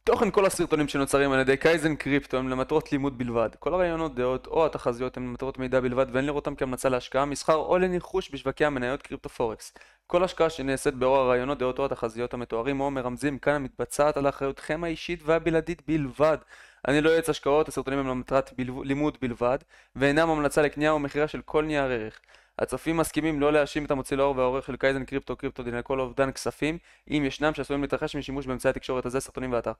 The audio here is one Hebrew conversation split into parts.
תוכן כל הסרטונים שנוצרים על ידי קייזן קריפטו הם למטרות לימוד בלבד. כל הרעיונות, דעות או התחזיות הם למטרות מידע בלבד ואין לראותם כהמלצה להשקעה, מסחר או לניחוש בשווקי המניות קריפטו פורקס. כל השקעה שנעשית באור הרעיונות, דעות או התחזיות המתוארים או מרמזים כאן מתבצעת על אחריותכם האישית והבלעדית בלבד. אני לא יועץ השקעות, הסרטונים הם למטרת לימוד בלבד ואינם המלצה לקנייה או מכירה של כל נייר ערך. הצופים מסכימים לא להאשים את המוציא לאור והעורך של קייזן קריפטו דין לכל אובדן כספים אם ישנם שעשויים להתרחש משימוש באמצעי התקשורת הזה, סרטונים ואתר.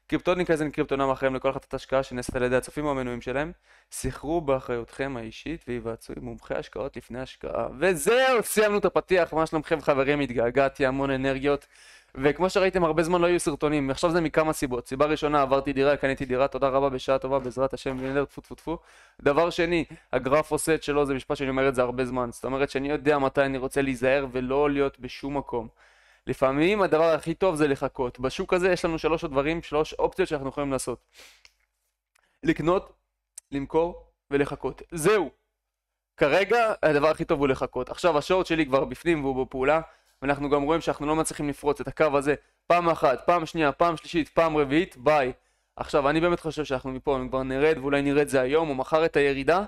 קריפטודין קייזן קריפטו אינם אחראים לכל החלטת השקעה שנעשית על ידי הצופים או המנויים שלהם. סחרו באחריותכם האישית והיוועצו עם מומחי השקעות לפני השקעה. וזהו, סיימנו את הפתיח. מה שלומכם חברים? התגעגעתי, המון אנרגיות. וכמו שראיתם, הרבה זמן לא היו סרטונים. עכשיו זה מכמה סיבות. סיבה ראשונה, עברתי דירה, קניתי דירה, תודה רבה, בשעה טובה, בעזרת השם, בנדר, טפו טפו טפו. דבר שני, הגרף עושה את שלו, זה משפט שאני אומר את זה הרבה זמן. זאת אומרת שאני יודע מתי אני רוצה להיזהר ולא להיות בשום מקום. לפעמים הדבר הכי טוב זה לחכות. בשוק הזה יש לנו שלוש אופציות שאנחנו יכולים לעשות. לקנות, למכור ולחכות. זהו. כרגע הדבר הכי טוב הוא לחכות. עכשיו השורט שלי כבר בפנים והוא בפעולה, ואנחנו גם רואים שאנחנו לא מצליחים לפרוץ את הקו הזה פעם אחת, פעם שנייה, פעם שלישית, פעם רביעית, ביי. עכשיו אני באמת חושב שאנחנו מפה כבר נרד, ואולי נרד זה היום או מחר את הירידה,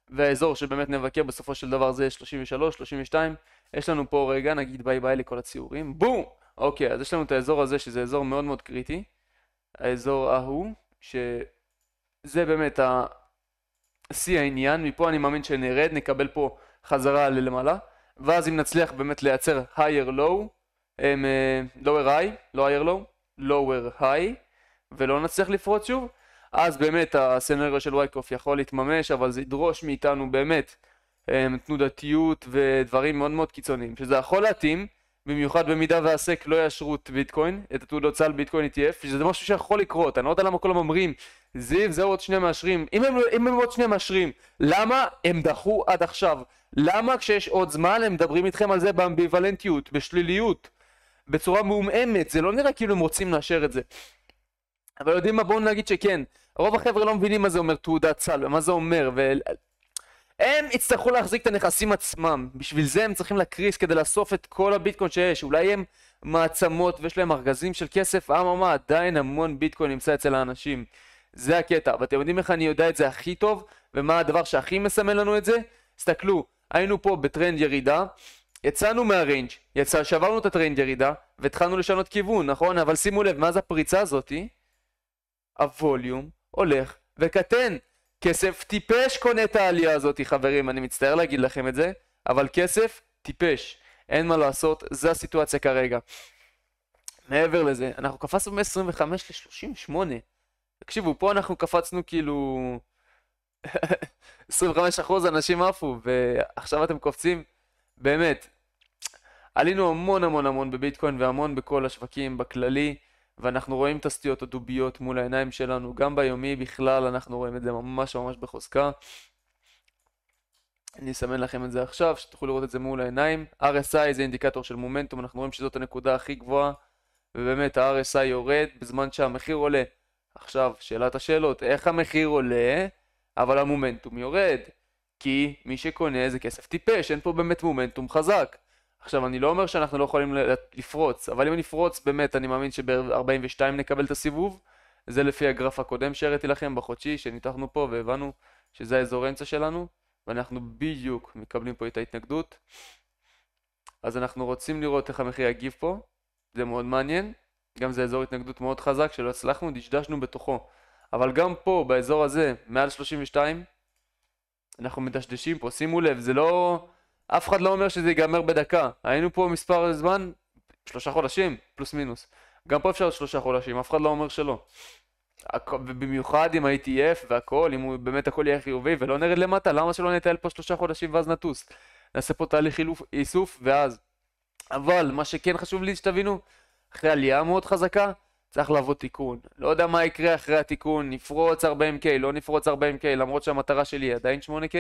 והאזור שבאמת נבקר בסופו של דבר זה 33, 32. יש לנו פה רגע, נגיד ביי ביי לכל הציורים, בום! אוקיי, אז יש לנו את האזור הזה שזה אזור מאוד מאוד קריטי, האזור ההוא, שזה באמת שיא העניין. מפה אני מאמין שנרד, נקבל פה חזרה ללמעלה, ואז אם נצליח באמת לייצר higher low, lower high, לא higher low, lower high, ולא נצליח לפרוץ שוב, אז באמת הסצנריו של וייקוף יכול להתממש, אבל זה ידרוש מאיתנו באמת תנודתיות ודברים מאוד מאוד קיצוניים, שזה יכול להתאים, במיוחד במידה והסק לא יאשרו את ביטקוין, את התעודות סל ביטקוין ETF, שזה משהו שיכול לקרות. אני לא יודע למה כולם אומרים, זיו, זהו עוד שני מאשרים. אם הם עוד שני מאשרים, למה הם דחו עד עכשיו? למה כשיש עוד זמן הם מדברים איתכם על זה באמביוולנטיות, בשליליות, בצורה מעומעמת? זה לא נראה כאילו הם רוצים לאשר את זה. אבל יודעים מה? בואו נגיד שכן. רוב החבר'ה לא מבינים מה זה אומר תעודת סל ומה זה אומר, הם יצטרכו להחזיק את הנכסים עצמם. בשביל זה הם צריכים להקריס כדי לאסוף את כל הביטקוין שיש. אולי הם מעצמות ויש להם ארגזים של כסף, עדיין המון ביטקוין נמצא אצל האנשים. זה הקטע. ואתם יודעים איך אני יודע את זה הכי טוב? ומה הדבר שהכי מסמל לנו את זה? סתכלו, היינו פה בטרנד ירידה, יצאנו מהריינג', שברנו את הטרנד ירידה והתחלנו לשנות כיוון, נכון? אבל שימו לב, מה זה הפריצה הזאתי? הווליום הולך וקטן. כסף טיפש קונה את העלייה הזאת, חברים, אני מצטער להגיד לכם את זה, אבל כסף טיפש, אין מה לעשות, זה הסיטואציה כרגע. מעבר לזה, אנחנו קפצנו מ-25 ל-38. תקשיבו, פה אנחנו קפצנו כאילו 25% אנשים עפו, ועכשיו אתם קופצים, באמת, עלינו המון המון המון בביטקוין והמון בכל השווקים בכללי, ואנחנו רואים את הסטיות הדוביות מול העיניים שלנו, גם ביומי בכלל אנחנו רואים את זה ממש ממש בחוזקה. אני אסמן לכם את זה עכשיו, שתוכלו לראות את זה מול העיניים. RSI זה אינדיקטור של מומנטום, אנחנו רואים שזאת הנקודה הכי גבוהה, ובאמת ה-RSI יורד בזמן שהמחיר עולה. עכשיו, שאלת השאלות, איך המחיר עולה, אבל המומנטום יורד? כי מי שקונה זה כסף טיפש, אין פה באמת מומנטום חזק. עכשיו, אני לא אומר שאנחנו לא יכולים לפרוץ, אבל אם נפרוץ, באמת, אני מאמין שב-42 נקבל את הסיבוב. זה לפי הגרף הקודם שהראיתי לכם בחודשי, שניתחנו פה והבנו שזה האזור האמצע שלנו, ואנחנו בדיוק מקבלים פה את ההתנגדות. אז אנחנו רוצים לראות איך המחיר יגיב פה, זה מאוד מעניין. גם זה אזור התנגדות מאוד חזק שלא הצלחנו, דשדשנו בתוכו. אבל גם פה, באזור הזה, מעל 32, אנחנו מדשדשים פה, שימו לב, זה לא... אף אחד לא אומר שזה ייגמר בדקה. היינו פה מספר זמן, 3 חודשים, פלוס מינוס. גם פה אפשר 3 חודשים, אף אחד לא אומר שלא. ובמיוחד עם ה-ETF והכל, אם הוא באמת הכל יהיה חיובי ולא נרד למטה, למה שלא נטייל פה 3 חודשים ואז נטוס? נעשה פה תהליך איסוף ואז. אבל מה שכן חשוב לי שתבינו, אחרי עלייה מאוד חזקה, צריך לעבוד תיקון. לא יודע מה יקרה אחרי התיקון, נפרוץ 40K, לא נפרוץ 40K, למרות שהמטרה שלי היא עדיין 8K.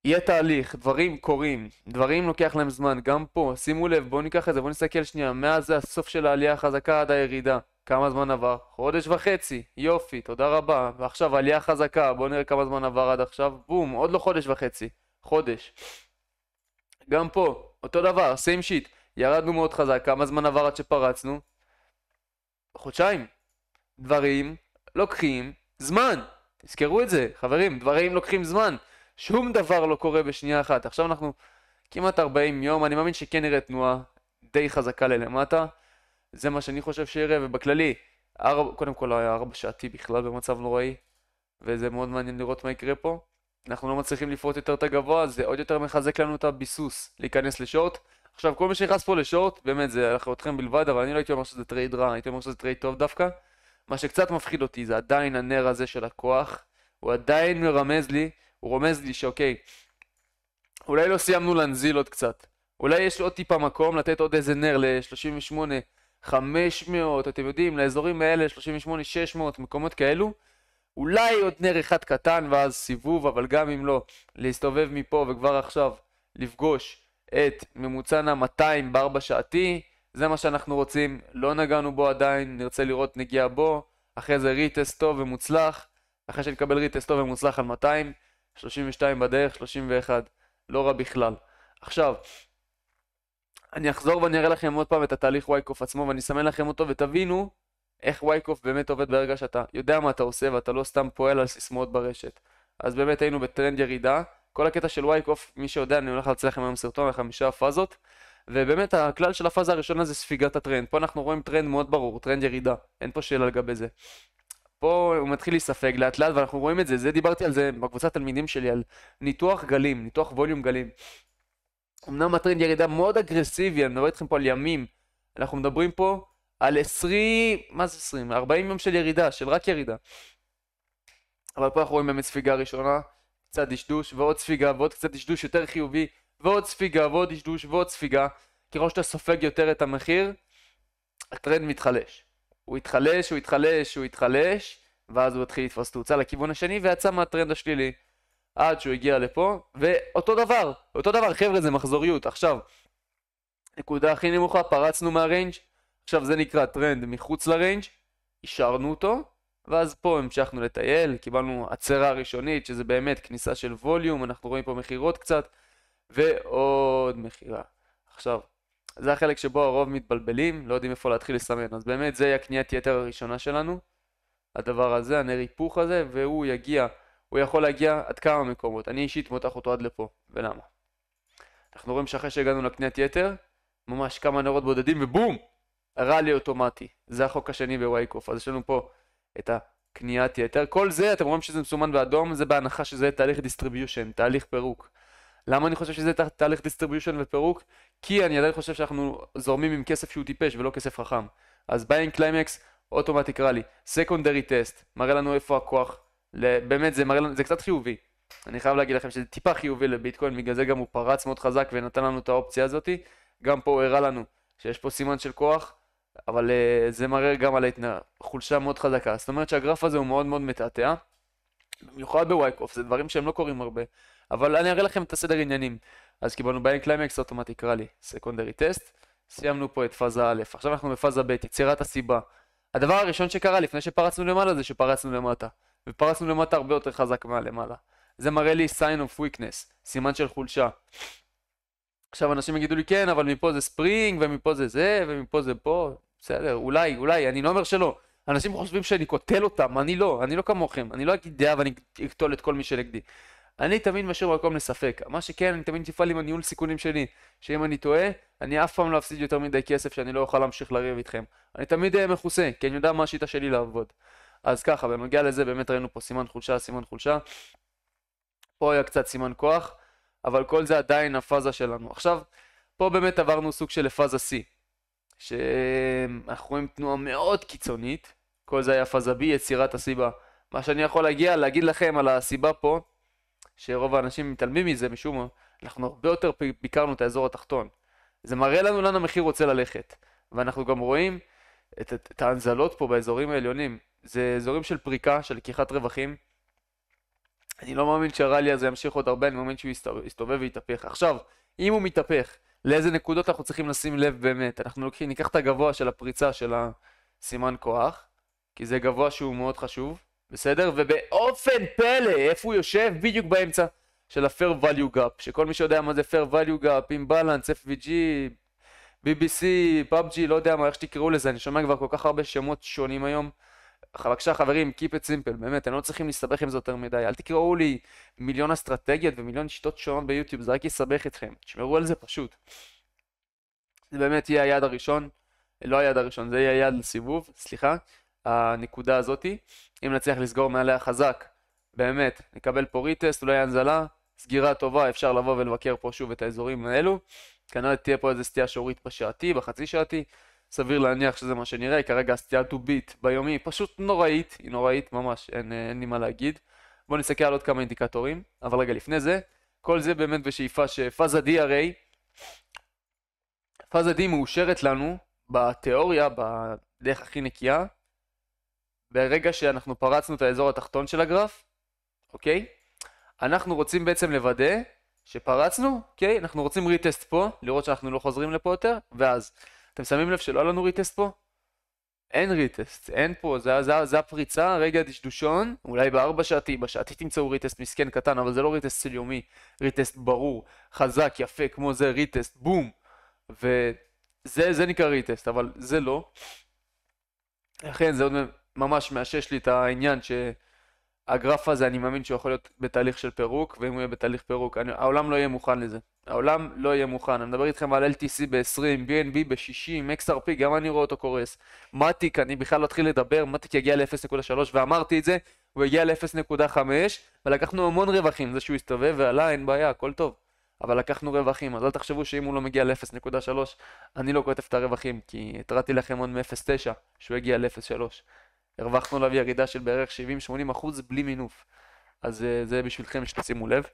יהיה תהליך, דברים קורים, דברים לוקח להם זמן, גם פה, שימו לב, בואו ניקח את זה, בואו נסתכל שנייה, מאז זה הסוף של העלייה החזקה עד הירידה, כמה זמן עבר? חודש וחצי, יופי, תודה רבה, ועכשיו העלייה חזקה, בואו נראה כמה זמן עבר עד עכשיו, בום, עוד לא חודש וחצי, חודש. גם פה, אותו דבר, same shit, ירדנו מאוד חזק, כמה זמן עבר עד שפרצנו? חודשיים. דברים לוקחים זמן. תזכרו את זה, חברים, דברים לוקחים זמן. שום דבר לא קורה בשנייה אחת. עכשיו אנחנו כמעט 40 יום, אני מאמין שכן נראה תנועה די חזקה ללמטה. זה מה שאני חושב שיראה, ובכללי, קודם כל היה 4 שעתי בכלל במצב נוראי, וזה מאוד מעניין לראות מה יקרה פה. אנחנו לא מצליחים לפרוט יותר את הגבוה, זה עוד יותר מחזק לנו את הביסוס להיכנס לשורט. עכשיו, כל מי שנכנס פה לשורט, באמת זה אחריותכם בלבד, אבל אני לא הייתי אומר שזה טרייד רע, הייתי אומר שזה טרייד טוב דווקא. מה שקצת מפחיד אותי זה עדיין הנר הזה של הכוח, הוא עדיין מרמז לי, הוא רומז לי שאוקיי, אולי לא סיימנו להנזיל עוד קצת, אולי יש עוד טיפה מקום לתת עוד איזה נר ל-38, 500, אתם יודעים, לאזורים האלה, 38, 600, מקומות כאלו, אולי עוד נר אחד קטן ואז סיבוב, אבל גם אם לא, להסתובב מפה וכבר עכשיו לפגוש את ממוצע ה-200 ב4 שעתי, זה מה שאנחנו רוצים, לא נגענו בו עדיין, נרצה לראות נגיעה בו, אחרי זה ריטסט טוב ומוצלח, אחרי שנקבל ריטסט טוב ומוצלח על 200, 32 בדרך, 31, לא רע בכלל. עכשיו, אני אחזור ואני אראה לכם עוד פעם את התהליך וייקוף עצמו, ואני אסמן לכם אותו ותבינו איך וייקוף באמת עובד ברגע שאתה יודע מה אתה עושה ואתה לא סתם פועל על סיסמאות ברשת. אז באמת היינו בטרנד ירידה, כל הקטע של וייקוף, מי שיודע, אני הולך להציע לכם היום סרטון על 5 פאזות, ובאמת הכלל של הפאזה הראשונה זה ספיגת הטרנד. פה אנחנו רואים טרנד מאוד ברור, טרנד ירידה, אין פה שאלה לגבי זה. פה הוא מתחיל להיספג לאט לאט ואנחנו רואים את זה, זה דיברתי על זה בקבוצת תלמידים שלי, על ניתוח גלים, ניתוח ווליום גלים. אמנם הטרנד ירידה מאוד אגרסיבי, אני מדבר איתכם פה על ימים, אנחנו מדברים פה על 20, מה זה 20? 40 יום של ירידה, של רק ירידה. אבל פה אנחנו רואים באמת ספיגה ראשונה, קצת דשדוש ועוד ספיגה ועוד קצת דשדוש יותר חיובי ועוד ספיגה ועוד דשדוש ועוד ספיגה. ככל שאתה סופג יותר את המחיר, הטרנד מתחלש. הוא יתחלש, הוא יתחלש, הוא יתחלש, ואז הוא התחיל לתפוס תאוצה לכיוון השני ויצא מהטרנד השלילי. עד שהוא הגיע לפה, ואותו דבר, אותו דבר, חבר'ה, זה מחזוריות. עכשיו, נקודה הכי נמוכה, פרצנו מהריינג', עכשיו זה נקרא טרנד מחוץ לריינג', השארנו אותו, ואז פה המשכנו לטייל, קיבלנו הצרה ראשונית, שזה באמת כניסה של ווליום, אנחנו רואים פה מחירות קצת, ועוד מחירה. עכשיו, זה החלק שבו הרוב מתבלבלים, לא יודעים איפה להתחיל לסמן, אז באמת זה הקניית יתר הראשונה שלנו, הדבר הזה, הנר היפוך הזה, והוא יגיע, הוא יכול להגיע עד כמה מקומות, אני אישית מותח אותו עד לפה, ולמה? אנחנו רואים שאחרי שהגענו לקניית יתר, ממש כמה נרות בודדים ובום! רלי אוטומטי, זה החוק השני בווייקוף, אז יש לנו פה את הקניית יתר, כל זה אתם רואים שזה מסומן באדום, זה בהנחה שזה תהליך דיסטריביושן, תהליך פירוק. למה אני חושב שזה תהליך דיסטריביושן ופירוק? כי אני עדיין חושב שאנחנו זורמים עם כסף שהוא טיפש ולא כסף חכם. אז ביינג קליימקס, אוטומטיק רלי, סקונדרי טסט, מראה לנו איפה הכוח, באמת זה מראה לנו, זה קצת חיובי. אני חייב להגיד לכם שזה טיפה חיובי לביטקוין, בגלל זה גם הוא פרץ מאוד חזק ונתן לנו את האופציה הזאת. גם פה הוא הראה לנו שיש פה סימן של כוח, אבל זה מראה גם על חולשה מאוד חזקה. זאת אומרת שהגרף הזה הוא מאוד מאוד מתעתע, במיוחד בווייקוף, זה דברים שהם לא קורים הרבה. אבל אני אראה לכם את הסדר עניינים. אז קיבלנו ביינג קליימקס, אוטומטיק רלי, סקונדרי טסט, סיימנו פה את פאזה א', עכשיו אנחנו בפאזה ב', יצירת הסיבה. הדבר הראשון שקרה לפני שפרצנו למעלה זה שפרצנו למטה, ופרצנו למטה הרבה יותר חזק מהלמעלה. זה מראה לי sign of weakness, סימן של חולשה. עכשיו אנשים יגידו לי כן, אבל מפה זה ספרינג, ומפה זה זה, ומפה זה פה, בסדר, אולי, אני לא אומר שלא. אנשים חושבים שאני קוטל אותם, אני לא כמוכם, אני לא אגיד דעה ואני אקטול את כל מי שנגדי. אני תמיד משאיר מקום לספק, מה שכן, אני תמיד תפעל עם הניהול סיכונים שלי, שאם אני טועה, אני אף פעם לא אפסיד יותר מדי כסף שאני לא אוכל להמשיך לריב איתכם. אני תמיד מכוסה, כי אני יודע מה השיטה שלי לעבוד. אז ככה, בנוגע לזה באמת ראינו פה סימן חולשה, פה היה קצת סימן כוח, אבל כל זה עדיין הפאזה שלנו. עכשיו, פה באמת עברנו סוג של פאזה C, שאנחנו רואים תנועה מאוד קיצונית, כל זה היה פאזה B, יצירת הסיבה. מה שאני יכול להגיד לכם על הסיבה פה, שרוב האנשים מתעלמים מזה משום מה, אנחנו הרבה יותר ביקרנו את האזור התחתון. זה מראה לנו לאן המחיר רוצה ללכת, ואנחנו גם רואים את ההנזלות פה באזורים העליונים, זה אזורים של פריקה, של לקיחת רווחים. אני לא מאמין שהרלי הזה ימשיך עוד הרבה, אני מאמין שהוא יסתובב ויתהפך. עכשיו, אם הוא מתהפך, לאיזה נקודות אנחנו צריכים לשים לב באמת? אנחנו ניקח את הגבוה של הפריצה של הסימן כוח, כי זה גבוה שהוא מאוד חשוב, בסדר? ובאופן פלא, איפה הוא יושב? בדיוק באמצע של ה-Fair Value Gap, שכל מי שיודע מה זה Fair Value Gap, Imbalance, FVG, BBC, PUBG, לא יודע מה, איך שתקראו לזה, אני שומע כבר כל כך הרבה שמות שונים היום. בבקשה חברים, keep it simple, באמת, אני לא צריכים להסתבך עם זה יותר מדי, אל תקראו לי מיליון אסטרטגיות ומיליון שיטות שונות ביוטיוב, זה רק יסבך אתכם, תשמרו על זה פשוט. זה באמת יהיה היעד הראשון, לא היעד הראשון, זה יהיה היעד לסיבוב, סליחה, הנקודה הזאתי, אם נצליח לסגור מעליה חזק, באמת, נקבל פה ריטסט, אולי הנזלה, סגירה טובה, אפשר לבוא ולבקר פה שוב את האזורים האלו, כנראה תהיה פה איזה סטייה שורית בשעתי, בחצי שעתי, סביר להניח שזה מה שנראה, כרגע הסטייה to beat ביומי פשוט נוראית, היא נוראית ממש, אין לי מה להגיד. בואו נסתכל על עוד כמה אינדיקטורים, אבל רגע לפני זה, כל זה באמת בשאיפה שפאזה D הרי, פאזה D מאושרת לנו בתיאוריה, בדרך הכי נקייה, ברגע שאנחנו פרצנו את האזור התחתון של הגרף, אוקיי? אנחנו רוצים בעצם לוודא שפרצנו, אוקיי? אנחנו רוצים ריטסט פה, לראות שאנחנו לא חוזרים לפה יותר, ואז אתם שמים לב שלא היה לנו ריטסט פה? אין ריטסט, אין פה, זה הפריצה, רגע דשדושון, אולי בארבע שעתי, בשעתי תמצאו ריטסט מסכן קטן, אבל זה לא ריטסט של יומי, ריטסט ברור, חזק, יפה, כמו זה, ריטסט, בום, וזה נקרא ריטסט, אבל זה לא. לכן זה עוד ממש מאשש לי את העניין שהגרף הזה אני מאמין שהוא יכול להיות בתהליך של פירוק, ואם הוא יהיה בתהליך פירוק, העולם לא יהיה מוכן לזה. העולם לא יהיה מוכן. אני מדבר איתכם על LTC ב-20, BNB ב-60, XRP, גם אני רואה אותו קורס. מטיק, אני בכלל לא אתחיל לדבר, מטיק יגיע ל-0.3 ואמרתי את זה, הוא יגיע ל-0.5 ולקחנו המון רווחים, זה שהוא הסתובב ועלה, אין בעיה, הכל טוב. אבל לקחנו רווחים, אז אל תחשבו שאם הוא לא מגיע ל-0.3, אני לא כותב את הרווחים, כי התרעתי לכם עוד מ-0.9 שהוא יגיע ל-0.3. הרווחנו עליו ירידה של בערך 70-80% בלי מינוף. אז זה בשבילכם שתשימו לב.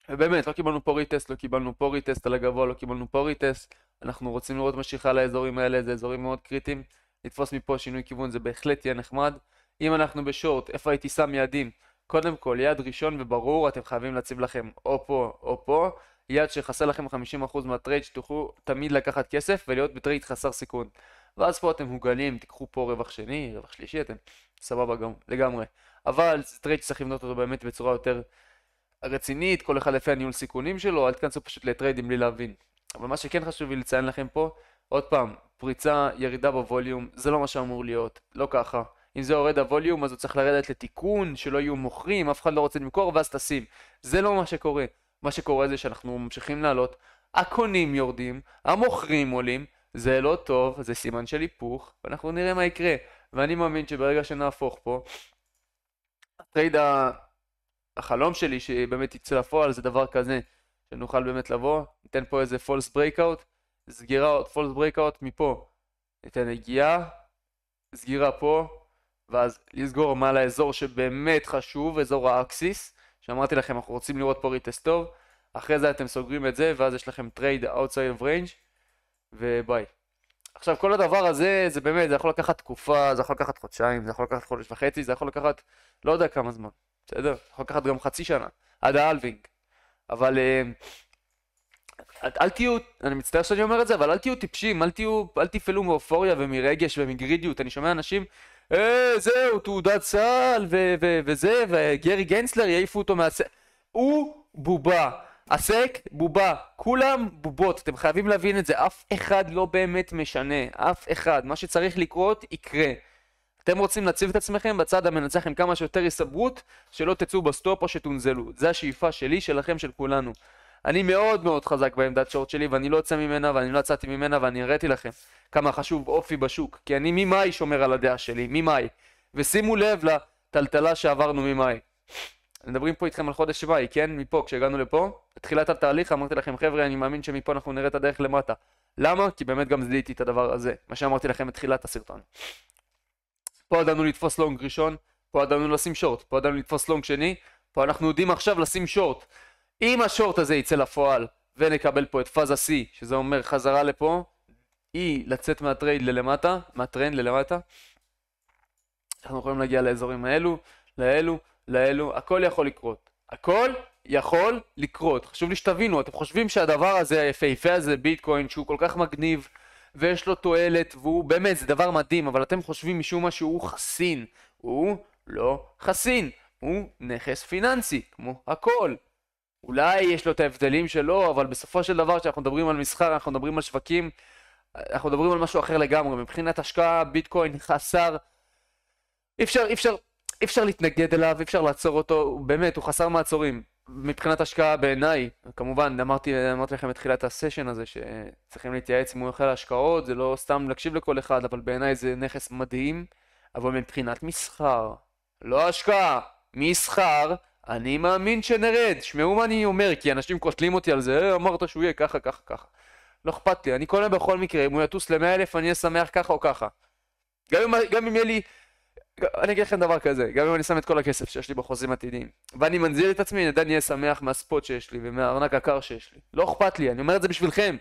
ובאמת, לא קיבלנו פה ריטסט, לא קיבלנו פה ריטסט על הגבוה, לא קיבלנו פה ריטסט. אנחנו רוצים לראות משיכה לאזורים האלה, זה אזורים מאוד קריטיים. לתפוס מפה שינוי כיוון, זה בהחלט יהיה נחמד. אם אנחנו בשורט, איפה הייתי שם יעדים? קודם כל, יעד ראשון וברור, אתם חייבים להציב לכם או פה או פה. יעד שחסר לכם 50% מהטרייד, שתוכלו תמיד לקחת כסף ולהיות בטרייד חסר סיכון. ואז פה אתם מוגנים, תיקחו פה רווח שני, רווח שלישי, אתם סבבה לגמרי. אבל זה טרייד שצריך לבנות אותו באמת בצורה יותר רצינית, כל אחד לפי הניהול סיכונים שלו, אל תכנסו פשוט לטריידים בלי להבין. אבל מה שכן חשוב לי לציין לכם פה, עוד פעם, פריצה, ירידה בווליום, זה לא מה שאמור להיות, לא ככה. אם זה יורד הווליום, אז הוא צריך לרדת לתיקון, שלא יהיו מוכרים, אף אחד לא רוצה למכור, ואז תשים. זה לא מה שקורה. מה שקורה זה שאנחנו ממשיכים לעלות, הקונים יורדים, המוכרים עולים, זה לא טוב, זה סימן של היפוך, ואנחנו נראה מה יקרה. ואני מאמין שברגע שנהפוך פה, הטרייד החלום שלי שבאמת יצא לפועל זה דבר כזה, שנוכל באמת לבוא, ניתן פה איזה false breakout, סגירה, false breakout מפה, ניתן הגיעה, סגירה פה, ואז לסגור מעל האזור שבאמת חשוב, אזור האקסיס, שאמרתי לכם אנחנו רוצים לראות פה ריטסט טוב, אחרי זה אתם סוגרים את זה, ואז יש לכם trade outside of range, וביי. עכשיו כל הדבר הזה, זה באמת, זה יכול לקחת תקופה, זה יכול לקחת חודשיים, זה יכול לקחת חודש וחצי, זה יכול לקחת לא יודע כמה זמן, בסדר? יכול לקחת גם חצי שנה, עד האלווינג. אבל אל תהיו, אני מצטער שאני אומר את זה, אבל אל תהיו טיפשים, אל תפעלו מאופוריה ומרגש ומגרידיות. אני שומע אנשים, זהו, תעודת סל וזה, וגרי גנסלר יעיפו אותו מהסק. הוא בובה. הסק, בובה. כולם בובות. אתם חייבים להבין את זה. אף אחד לא באמת משנה. אף אחד. מה שצריך לקרות, יקרה. אתם רוצים להציב את עצמכם בצד המנצח עם כמה שיותר יסברות, שלא תצאו בסטופ או שתונזלו. זה השאיפה שלי, שלכם, של כולנו. אני מאוד מאוד חזק בעמדת שורט שלי, ואני לא יוצא ממנה, ואני לא יצאתי ממנה, ואני הראיתי לכם כמה חשוב אופי בשוק. כי אני ממאי שומר על הדעה שלי, ממאי. ושימו לב לטלטלה שעברנו ממאי. מדברים פה איתכם על חודש מאי, כן? מפה, כשהגענו לפה, בתחילת התהליך אמרתי לכם, חבר'ה, אני מאמין שמפה אנחנו נראה את הדרך למטה. למה? כי באמת גם זיהיתי את הדבר הזה, מה שאמרתי לכם בתחילת הסרטון. פה ידענו לתפוס לונג ראשון, פה ידענו לשים שורט, פה ידענו לתפוס לונג שני, פה אנחנו יודעים עכשיו לשים שורט. אם השורט הזה יצא לפועל ונקבל פה את פאזה C, שזה אומר חזרה לפה, היא לצאת מהטרייד ללמטה, מהטרנד ללמטה, אנחנו יכולים להגיע לאזורים האלו, לאלו, הכל יכול לקרות. הכל יכול לקרות. חשוב לי שתבינו, אתם חושבים שהדבר הזה, היפהפה הזה, ביטקוין, שהוא כל כך מגניב, ויש לו תועלת, והוא באמת, זה דבר מדהים, אבל אתם חושבים משום מה שהוא חסין. הוא לא חסין, הוא נכס פיננסי, כמו הכל. אולי יש לו את ההבדלים שלו, אבל בסופו של דבר כשאנחנו מדברים על מסחר, אנחנו מדברים על שווקים, אנחנו מדברים על משהו אחר לגמרי. מבחינת השקעה, ביטקוין חסר, אי אפשר להתנגד אליו, אי אפשר לעצור אותו, באמת, הוא חסר מעצורים. מבחינת השקעה בעיניי, כמובן, אמרתי לכם בתחילת הסשן הזה שצריכים להתייעץ עם מומחה להשקעות, זה לא סתם להקשיב לכל אחד, אבל בעיניי זה נכס מדהים, אבל מבחינת מסחר, לא השקעה, מסחר, אני מאמין שנרד. שמעו מה אני אומר, כי אנשים קוטלים אותי על זה, אמרת שהוא יהיה ככה, ככה, ככה. לא אכפת לי, אני קונה בכל מקרה, אם הוא יטוס ל100,000 אני אהיה שמח ככה או ככה. גם אם יהיה לי, אני אגיד לכם דבר כזה, גם אם אני שם את כל הכסף שיש לי בחוזים עתידיים ואני מנזיל את עצמי, אני עדיין אהיה שמח מהספוט שיש לי ומהארנק הקר שיש לי. לא אכפת לי, אני אומר את זה בשבילכם.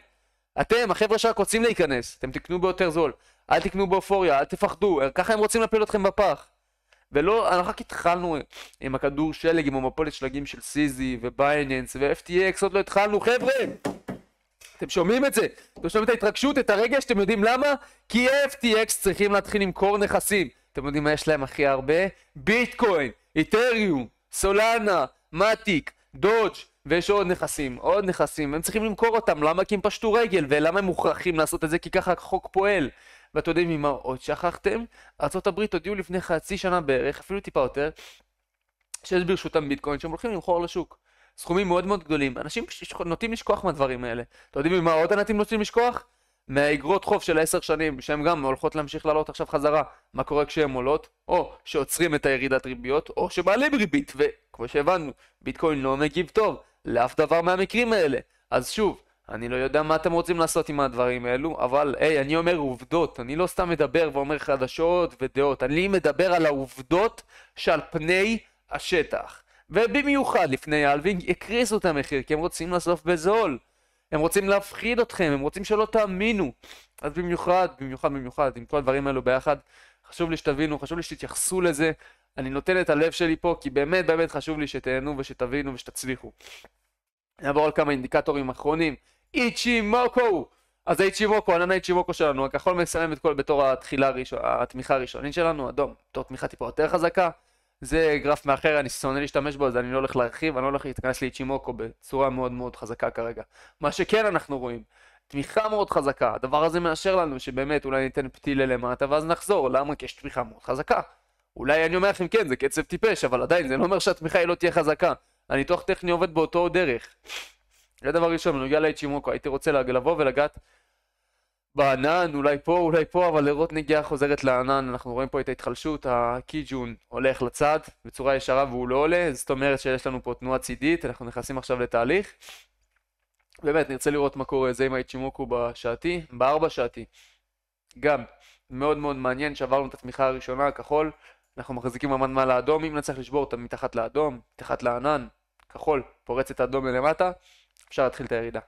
אתם, החבר'ה שרק רוצים להיכנס, אתם תקנו ביותר זול, אל תקנו באופוריה, אל תפחדו, ככה הם רוצים להפיל אתכם בפח. ולא, אנחנו רק התחלנו עם הכדור שלג, עם המפולת שלגים של סיזי ובייננס ו-FTX, עוד לא התחלנו, חבר'ה! אתם שומעים את זה? אתם שומעים את ההתרגשות, את הרגש, אתם יודעים למה? כי FTX צריכים להתחיל למכור נכסים. אתם יודעים מה יש להם הכי הרבה? ביטקוין, איתריום, סולנה, מטיק, דודג' ויש עוד נכסים, הם צריכים למכור אותם. למה? כי הם פשטו רגל. ולמה הם מוכרחים לעשות את זה? כי ככה החוק פועל. ואתם יודעים ממה עוד שכחתם? ארצות הברית הודיעו לפני חצי שנה בערך, אפילו טיפה יותר, שיש ברשותם ביטקוין שהם הולכים למכור לשוק. סכומים מאוד מאוד גדולים. אנשים נוטים לשכוח מהדברים האלה. אתם יודעים ממה עוד אנשים נוטים לשכוח? מהאגרות חוב של 10 שנים, שהן גם הולכות להמשיך לעלות עכשיו חזרה. מה קורה כשהן עולות? או שעוצרים את הירידת ריביות, או שמעלים ריבית. וכמו שהבנו, ביטקוין לא מגיב טוב לאף דבר מהמקרים האלה. אז שוב, אני לא יודע מה אתם רוצים לעשות עם הדברים האלו, אבל אני אומר עובדות. אני לא סתם מדבר ואומר חדשות ודעות. אני מדבר על העובדות שעל פני השטח. ובמיוחד לפני הלווינג הקריסו את המחיר, כי הם רוצים לאסוף בזול. הם רוצים להפחיד אתכם, הם רוצים שלא תאמינו. אז במיוחד, עם כל הדברים האלו ביחד, חשוב לי שתבינו, חשוב לי שתתייחסו לזה. אני נותן את הלב שלי פה, כי באמת באמת חשוב לי שתהנו ושתבינו ושתצליחו. נעבור על כמה אינדיקטורים אחרונים. איצ'ימוקו! אז האיצ'ימוקו, ענן האיצ'ימוקו שלנו, הכחול מסיים את כל בתור התמיכה הראשונית שלנו, אדום, בתור תמיכה טיפה יותר חזקה. זה גרף מאחר, אני שונא להשתמש בו, אז אני לא הולך להרחיב, אני לא הולך להתכנס לאיצ'ימוקו בצורה מאוד מאוד חזקה כרגע. מה שכן אנחנו רואים, תמיכה מאוד חזקה, הדבר הזה מאשר לנו שבאמת אולי ניתן פתילה למטה ואז נחזור. למה? כי יש תמיכה מאוד חזקה. אולי אני אומר לכם כן, זה קצב טיפש, אבל עדיין זה לא אומר שהתמיכה היא לא תהיה חזקה. הניתוח טכני עובד באותו דרך. זה דבר ראשון, בנוגע לאיצ'ימוקו, הייתי רוצה לבוא ולגעת בענן, אולי פה, אבל לראות נגיעה חוזרת לענן. אנחנו רואים פה את ההתחלשות, הקיג'ון הולך לצד בצורה ישרה והוא לא עולה, זאת אומרת שיש לנו פה תנועה צידית, אנחנו נכנסים עכשיו לתהליך. באמת, נרצה לראות מה קורה זה עם האיצ'ימוקו בשעתי, בארבע שעתי. גם מאוד מאוד מעניין, שעברנו את התמיכה הראשונה, הכחול, אנחנו מחזיקים ממש מעל האדום, אם נצטרך לשבור אותם מתחת לאדום, מתחת לענן, כחול, פורץ את האדום ללמטה, אפשר להתחיל את הירידה.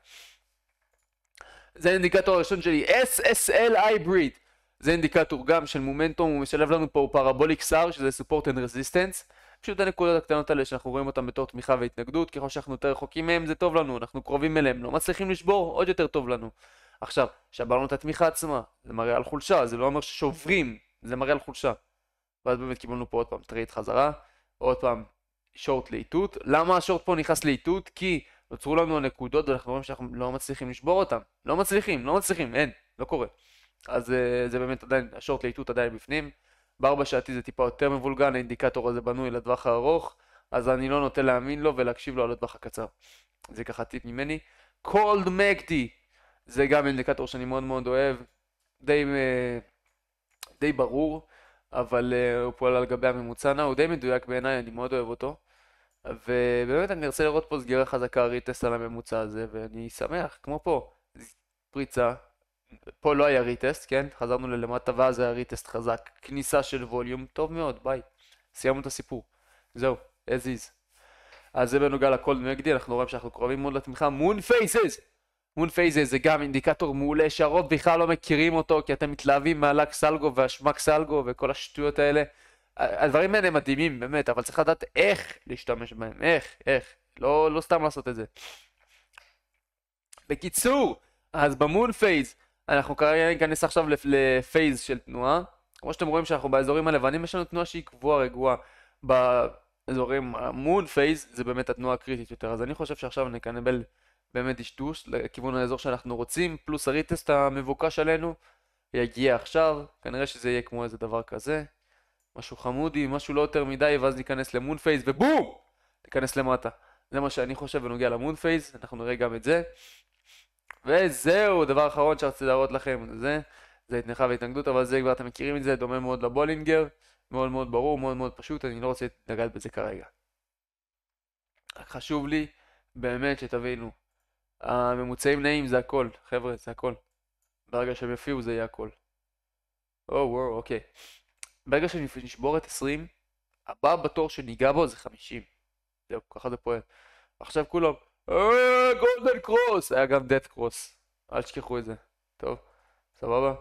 זה האינדיקטור הראשון שלי, SSL Hybrid. זה אינדיקטור גם של מומנטום, הוא משלב לנו פה פרבוליק SAR, שזה Support and Resistance. פשוט הנקודות הקטנות האלה שאנחנו רואים אותם בתור תמיכה והתנגדות, ככל שאנחנו יותר רחוקים מהם זה טוב לנו, אנחנו קרובים אליהם, לא מצליחים לשבור, עוד יותר טוב לנו. עכשיו, שברנו את התמיכה עצמה, זה מראה על חולשה, זה לא אומר ששוברים, זה מראה על חולשה. ואז באמת קיבלנו פה עוד פעם טרייד חזרה, עוד פעם שורט לאיתות. למה השורט פה נכנס לאיתות? כי נוצרו לנו הנקודות ואנחנו רואים שאנחנו לא מצליחים לשבור אותם. לא מצליחים, אין, לא קורה. אז זה באמת עדיין, השורט לאיתות עדיין בפנים. בארבע שעתי זה טיפה יותר מבולגן, האינדיקטור הזה בנוי לטווח הארוך, אז אני לא נוטה להאמין לו ולהקשיב לו על הטווח הקצר. זה ככה טיפ ממני. קולד מקדי, זה גם אינדיקטור שאני מאוד מאוד אוהב, די ברור, אבל הוא פועל על גבי הממוצע נע, הוא די מדויק בעיניי, אני מאוד אוהב אותו. ובאמת אני ארצה לראות פה סגירה חזקה, ריטסט על הממוצע הזה, ואני שמח, כמו פה, פריצה, פה לא היה ריטסט, כן? חזרנו ללמטה ואז היה ריטסט חזק, כניסה של ווליום, טוב מאוד, ביי, סיימנו את הסיפור, זהו, as is. אז זה בנוגע לקולד מקדי, אנחנו רואים שאנחנו קרובים מאוד לתמיכה. מון פייסס זה גם אינדיקטור מעולה שהרוב בכלל לא מכירים אותו, כי אתם מתלהבים מהלק סלגו והשמק סלגו וכל השטויות האלה. הדברים האלה מדהימים באמת, אבל צריך לדעת איך להשתמש בהם, איך, לא סתם לעשות את זה. בקיצור, אז במון פייז, אנחנו כרגע ניכנס עכשיו לפייז של תנועה. כמו שאתם רואים שאנחנו באזורים הלבנים, יש לנו תנועה שהיא קבועה, רגועה. אזורים, המון פייז זה באמת התנועה הקריטית יותר, אז אני חושב שעכשיו נקבל באמת דשדוש לכיוון האזור שאנחנו רוצים, פלוס הריטסט המבוקש עלינו יגיע עכשיו, כנראה שזה יהיה כמו איזה דבר כזה, משהו חמודי, משהו לא יותר מדי, ואז ניכנס למון פייז ובום! ניכנס למטה. זה מה שאני חושב בנוגע למון פייז, אנחנו נראה גם את זה. וזהו, דבר אחרון שרציתי להראות לכם, זה התנחה והתנגדות, אבל זה כבר אתם מכירים את זה, דומה מאוד לבולינגר, מאוד מאוד ברור, מאוד מאוד פשוט, אני לא רוצה לגעת בזה כרגע. רק חשוב לי באמת שתבינו, הממוצעים נעים זה הכל, חבר'ה, זה הכל. ברגע שהם יופיעו זה יהיה הכל. וואו, אוקיי. ברגע שנשבור את 20, הבא בתור שניגע בו זה 50. זהו, ככה זה פועל. עכשיו כולם, גולדן קרוס! היה גם דאט קרוס. אל תשכחו את זה. טוב, סבבה?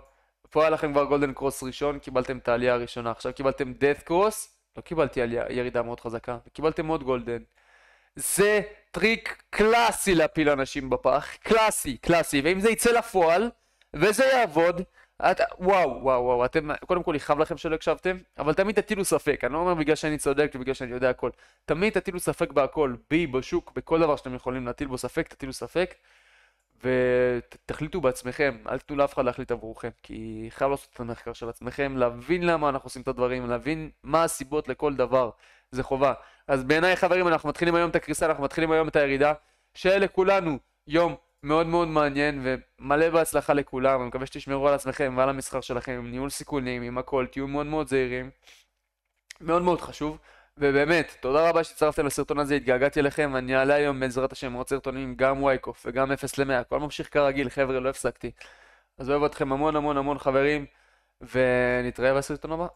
פה היה לכם כבר גולדן קרוס ראשון, קיבלתם את העלייה הראשונה. עכשיו קיבלתם דאט קרוס, לא קיבלתי ירידה מאוד חזקה, וקיבלתם עוד גולדן. זה טריק קלאסי להפיל אנשים בפח. קלאסי. ואם זה יצא לפועל, וזה יעבוד, וואו, אתם, קודם כל יכאב לכם שלא הקשבתם, אבל תמיד תטילו ספק, אני לא אומר בגלל שאני צודק ובגלל שאני יודע הכל, תמיד תטילו ספק בהכל, בשוק, בכל דבר שאתם יכולים להטיל בו ספק, תטילו ספק, ותחליטו בעצמכם, אל תתנו לאף אחד להחליט עבורכם, כי חייב לעשות את המחקר של עצמכם, להבין למה אנחנו עושים את הדברים, להבין מה הסיבות לכל דבר, זה חובה. אז בעיניי חברים, אנחנו מתחילים היום את הקריסה, אנחנו מתחילים היום את הירידה, שיהיה לכולנו יום מאוד מאוד מעניין ומלא בהצלחה לכולם, אני מקווה שתשמרו על עצמכם ועל המסחר שלכם עם ניהול סיכונים, עם הכל, תהיו מאוד מאוד זהירים, מאוד מאוד חשוב, ובאמת, תודה רבה שהצטרפתם לסרטון הזה, התגעגעתי אליכם, ואני אעלה היום בעזרת השם עוד סרטונים, גם וייקוף וגם 0 ל-100, הכל ממשיך כרגיל, חבר'ה, לא הפסקתי. אז אוהב אתכם המון חברים, ונתראה בסרטון הבא.